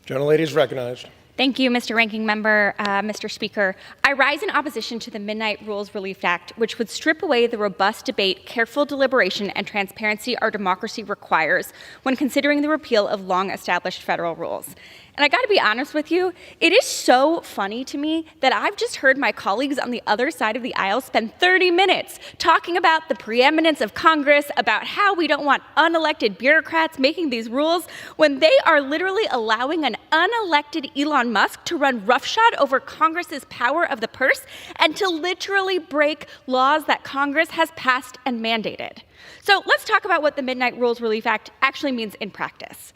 S7: Gentlelady is recognized.
S8: Thank you, Mr. Ranking Member, Mr. Speaker. I rise in opposition to the Midnight Rules Relief Act, which would strip away the robust debate, careful deliberation, and transparency our democracy requires when considering the repeal of long-established federal rules. And I got to be honest with you, it is so funny to me that I've just heard my colleagues on the other side of the aisle spend 30 minutes talking about the preeminence of Congress, about how we don't want unelected bureaucrats making these rules, when they are literally allowing an unelected Elon Musk to run roughshod over Congress's power of the purse and to literally break laws that Congress has passed and mandated. So let's talk about what the Midnight Rules Relief Act actually means in practice.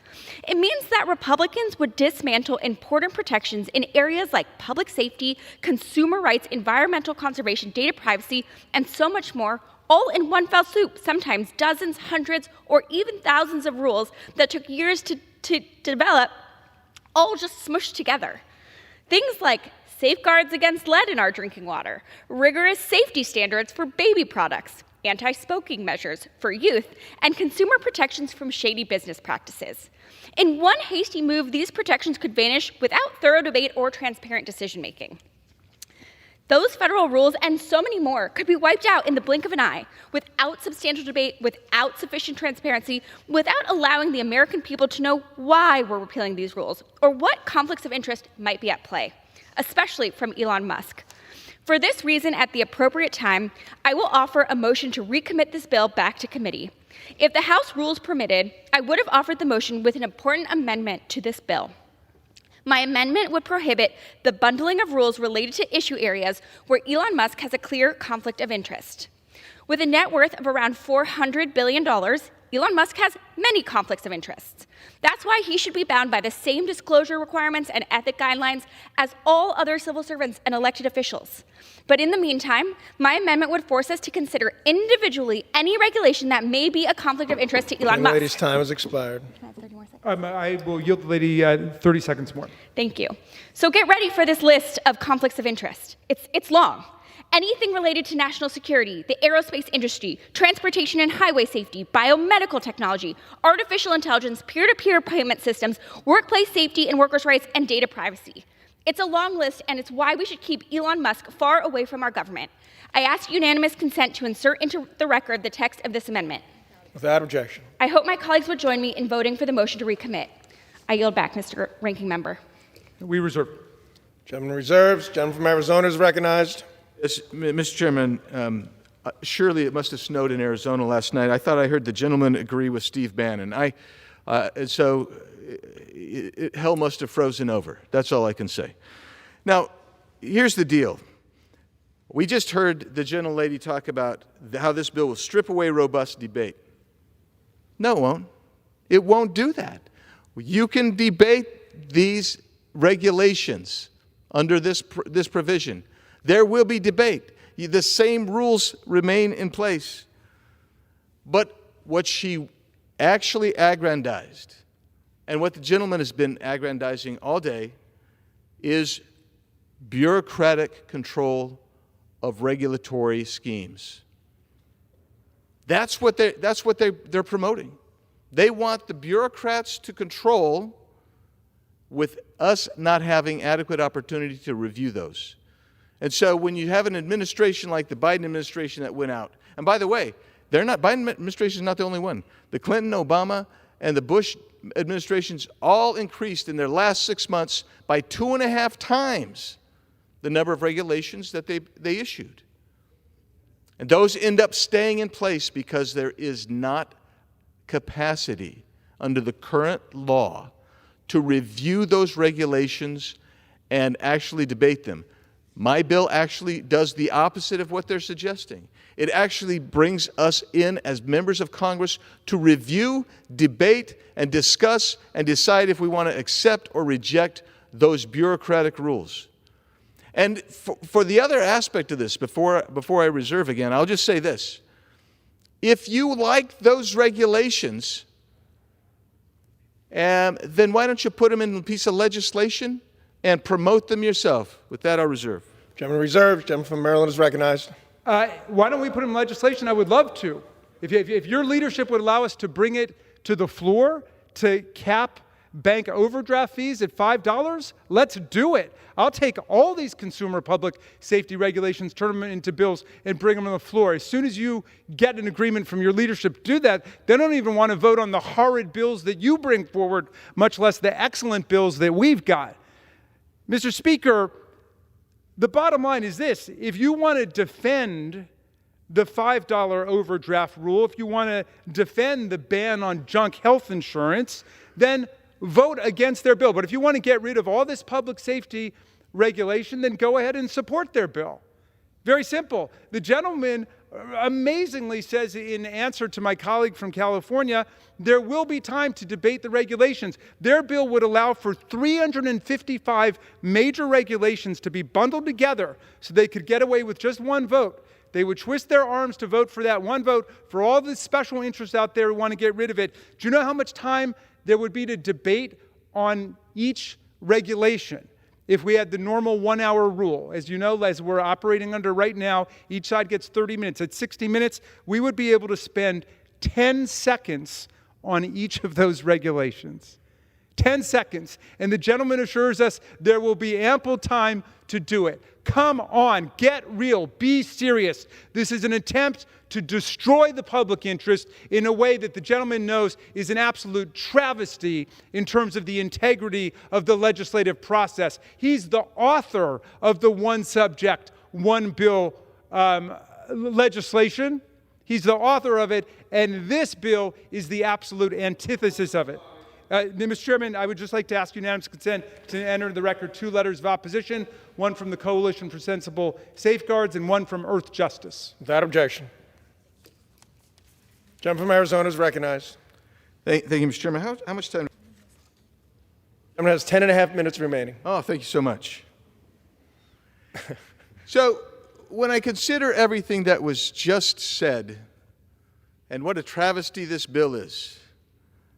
S8: It means that Republicans would dismantle important protections in areas like public safety, consumer rights, environmental conservation, data privacy, and so much more, all in one fell swoop, sometimes dozens, hundreds, or even thousands of rules that took years to develop, all just smushed together. Things like safeguards against lead in our drinking water, rigorous safety standards for baby products, anti-smoking measures for youth, and consumer protections from shady business practices. In one hasty move, these protections could vanish without thorough debate or transparent decision-making. Those federal rules and so many more could be wiped out in the blink of an eye, without substantial debate, without sufficient transparency, without allowing the American people to know why we're repealing these rules, or what conflicts of interest might be at play, especially from Elon Musk. For this reason, at the appropriate time, I will offer a motion to recommit this bill back to committee. If the House rules permitted, I would have offered the motion with an important amendment to this bill. My amendment would prohibit the bundling of rules related to issue areas where Elon Musk has a clear conflict of interest. With a net worth of around $400 billion, Elon Musk has many conflicts of interest. That's why he should be bound by the same disclosure requirements and ethic guidelines as all other civil servants and elected officials. But in the meantime, my amendment would force us to consider individually any regulation that may be a conflict of interest to Elon Musk.
S7: Lady's time has expired.
S8: Can I have 30 more seconds?
S4: I will yield the lady 30 seconds more.
S8: Thank you. So get ready for this list of conflicts of interest. It's long. Anything related to national security, the aerospace industry, transportation and highway safety, biomedical technology, artificial intelligence, peer-to-peer payment systems, workplace safety and workers' rights, and data privacy. It's a long list, and it's why we should keep Elon Musk far away from our government. I ask unanimous consent to insert into the record the text of this amendment.
S7: Without objection.
S8: I hope my colleagues would join me in voting for the motion to recommit. I yield back, Mr. Ranking Member.
S4: We reserve.
S7: Gentleman reserves. Gentleman from Arizona is recognized.
S3: Yes, Mr. Chairman, surely it must have snowed in Arizona last night. I thought I heard the gentleman agree with Steve Bannon. Hell must have frozen over. That's all I can say. Now, here's the deal. We just heard the gentlelady talk about how this bill will strip away robust debate. No, it won't. It won't do that. You can debate these regulations under this provision. There will be debate. The same rules remain in place. But what she actually aggrandized, and what the gentleman has been aggrandizing all day, is bureaucratic control of regulatory schemes. That's what they're promoting. They want the bureaucrats to control, with us not having adequate opportunity to review those. And so when you have an administration like the Biden administration that went out, and by the way, Biden administration is not the only one. The Clinton, Obama, and the Bush administrations all increased in their last 6 months by 2.5 times the number of regulations that they issued. And those end up staying in place because there is not capacity under the current law to review those regulations and actually debate them. My bill actually does the opposite of what they're suggesting. It actually brings us in as members of Congress to review, debate, and discuss and decide if we want to accept or reject those bureaucratic rules. And for the other aspect of this, before I reserve again, I'll just say this. If you like those regulations, then why don't you put them in a piece of legislation and promote them yourself? With that, I'll reserve.
S7: Gentleman reserved. Gentleman from Maryland is recognized.
S4: Why don't we put in legislation? I would love to. If your leadership would allow us to bring it to the floor to cap bank overdraft fees at $5, let's do it. I'll take all these consumer public safety regulations, turn them into bills, and bring them on the floor. As soon as you get an agreement from your leadership to do that, they don't even want to vote on the horrid bills that you bring forward, much less the excellent bills that we've got. Mr. Speaker, the bottom line is this. If you want to defend the $5 overdraft rule, if you want to defend the ban on junk health insurance, then vote against their bill. But if you want to get rid of all this public safety regulation, then go ahead and support their bill. Very simple. The gentleman amazingly says in answer to my colleague from California, there will be time to debate the regulations. Their bill would allow for 355 major regulations to be bundled together so they could get away with just one vote. They would twist their arms to vote for that one vote for all the special interests out there who want to get rid of it. Do you know how much time there would be to debate on each regulation if we had the normal 1-hour rule? As you know, as we're operating under right now, each side gets 30 minutes. At 60 minutes, we would be able to spend 10 seconds on each of those regulations. 10 seconds. And the gentleman assures us there will be ample time to do it. Come on, get real, be serious. This is an attempt to destroy the public interest in a way that the gentleman knows is an absolute travesty in terms of the integrity of the legislative process. He's the author of the one subject, one bill legislation. He's the author of it, and this bill is the absolute antithesis of it. Mr. Chairman, I would just like to ask unanimous consent to enter in the record 2 letters of opposition, one from the Coalition for Sensible Safeguards and one from Earth Justice.
S7: Without objection. Gentleman from Arizona is recognized.
S3: Thank you, Mr. Chairman. How much time?
S7: Gentleman has 10.5 minutes remaining.
S3: Oh, thank you so much. So, when I consider everything that was just said, and what a travesty this bill is,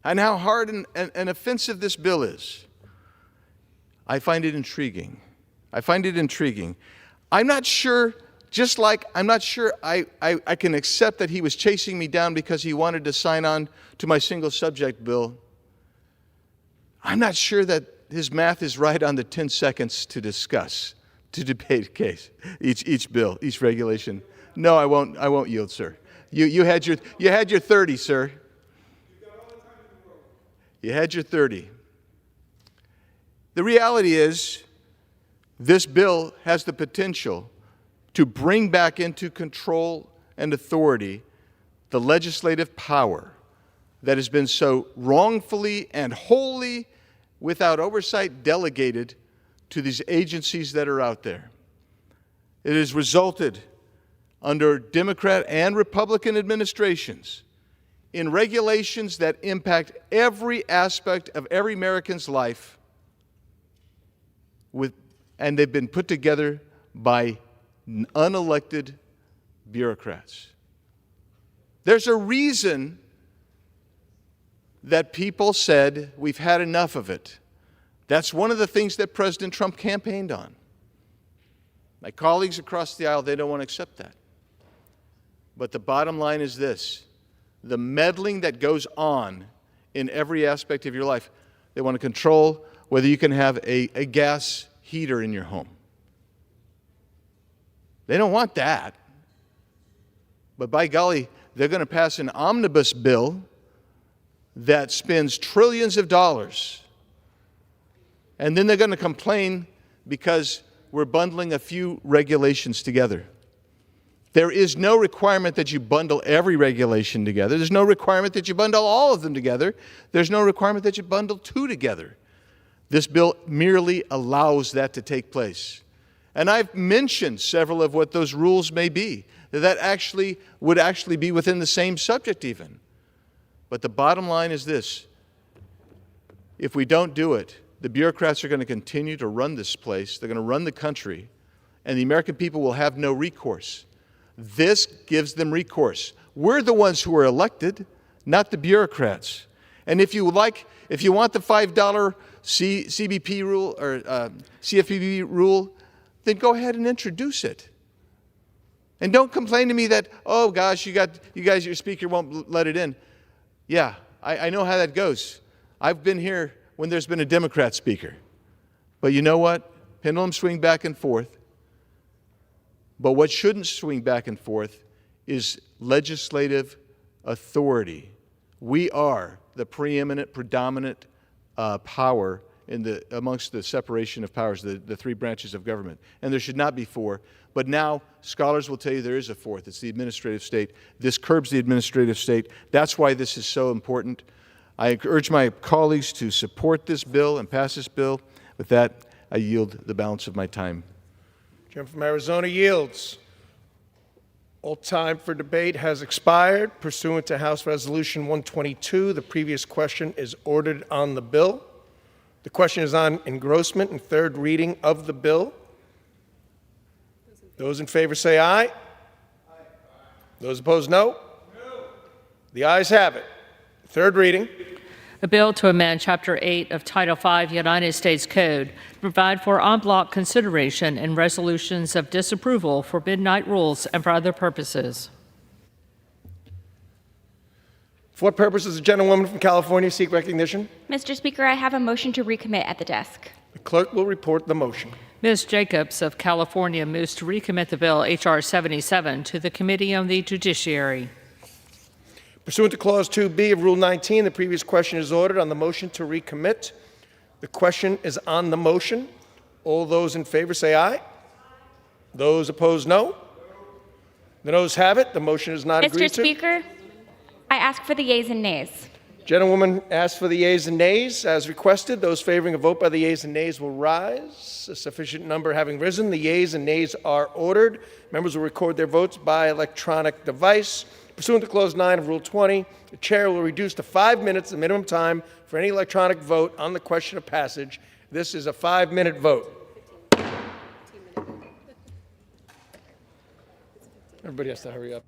S3: and how hard and offensive this bill is, I find it intriguing. I find it intriguing. I'm not sure, just like I'm not sure I can accept that he was chasing me down because he wanted to sign on to my single subject bill. I'm not sure that his math is right on the 10 seconds to discuss, to debate a case, each bill, each regulation. No, I won't yield, sir. You had your 30, sir. You had your 30. The reality is, this bill has the potential to bring back into control and authority the legislative power that has been so wrongfully and wholly without oversight delegated to these agencies that are out there. It has resulted under Democrat and Republican administrations in regulations that impact every aspect of every American's life, and they've been put together by unelected bureaucrats. There's a reason that people said, we've had enough of it. That's one of the things that President Trump campaigned on. My colleagues across the aisle, they don't want to accept that. But the bottom line is this: the meddling that goes on in every aspect of your life. They want to control whether you can have a gas heater in your home. They don't want that. But by golly, they're going to pass an omnibus bill that spends trillions of dollars. And then they're going to complain because we're bundling a few regulations together. There is no requirement that you bundle every regulation together. There's no requirement that you bundle all of them together. There's no requirement that you bundle two together. This bill merely allows that to take place. And I've mentioned several of what those rules may be, that would actually be within the same subject even. But the bottom line is this: if we don't do it, the bureaucrats are going to continue to run this place, they're going to run the country, and the American people will have no recourse. This gives them recourse. We're the ones who are elected, not the bureaucrats. And if you want the $5 CBP rule or CFPB rule, then go ahead and introduce it. And don't complain to me that, oh gosh, your speaker won't let it in. Yeah, I know how that goes. I've been here when there's been a Democrat speaker. But you know what? Pendulums swing back and forth. But what shouldn't swing back and forth is legislative authority. We are the predominant power amongst the separation of powers, the three branches of government. And there should not be four. But now scholars will tell you there is a fourth. It's the administrative state. This curbs the administrative state. That's why this is so important. I urge my colleagues to support this bill and pass this bill. With that, I yield the balance of my time.
S7: Gentleman from Arizona yields. All time for debate has expired. Pursuant to House Resolution 122, the previous question is ordered on the bill. The question is on engrossment and third reading of the bill. Those in favor say aye. Aye. Those opposed, no. No. The ayes have it. Third reading.
S2: A bill to amend Chapter 8 of Title V United States Code to provide for en bloc consideration and resolutions of disapproval for midnight rules and for other purposes.
S7: For what purpose does the gentlewoman from California seek recognition?
S8: Mr. Speaker, I have a motion to recommit at the desk.
S7: The clerk will report the motion.
S2: Ms. Jacobs of California moves to recommit the bill H.R. 77 to the Committee on the Judiciary.
S7: Pursuant to Clause 2B of Rule 19, the previous question is ordered on the motion to recommit. The question is on the motion. All those in favor say aye. Those opposed, no. The noes have it. The motion is not agreed to.
S8: Mr. Speaker, I ask for the yeas and nays.
S7: Gentlewoman asks for the yeas and nays. As requested, those favoring a vote by the yeas and nays will rise. A sufficient number having risen, the yeas and nays are ordered. Members will record their votes by electronic device. Pursuant to Clause 9 of Rule 20, the chair will reduce to 5 minutes the minimum time for any electronic vote on the question of passage. This is a 5-minute vote. Everybody has to hurry up.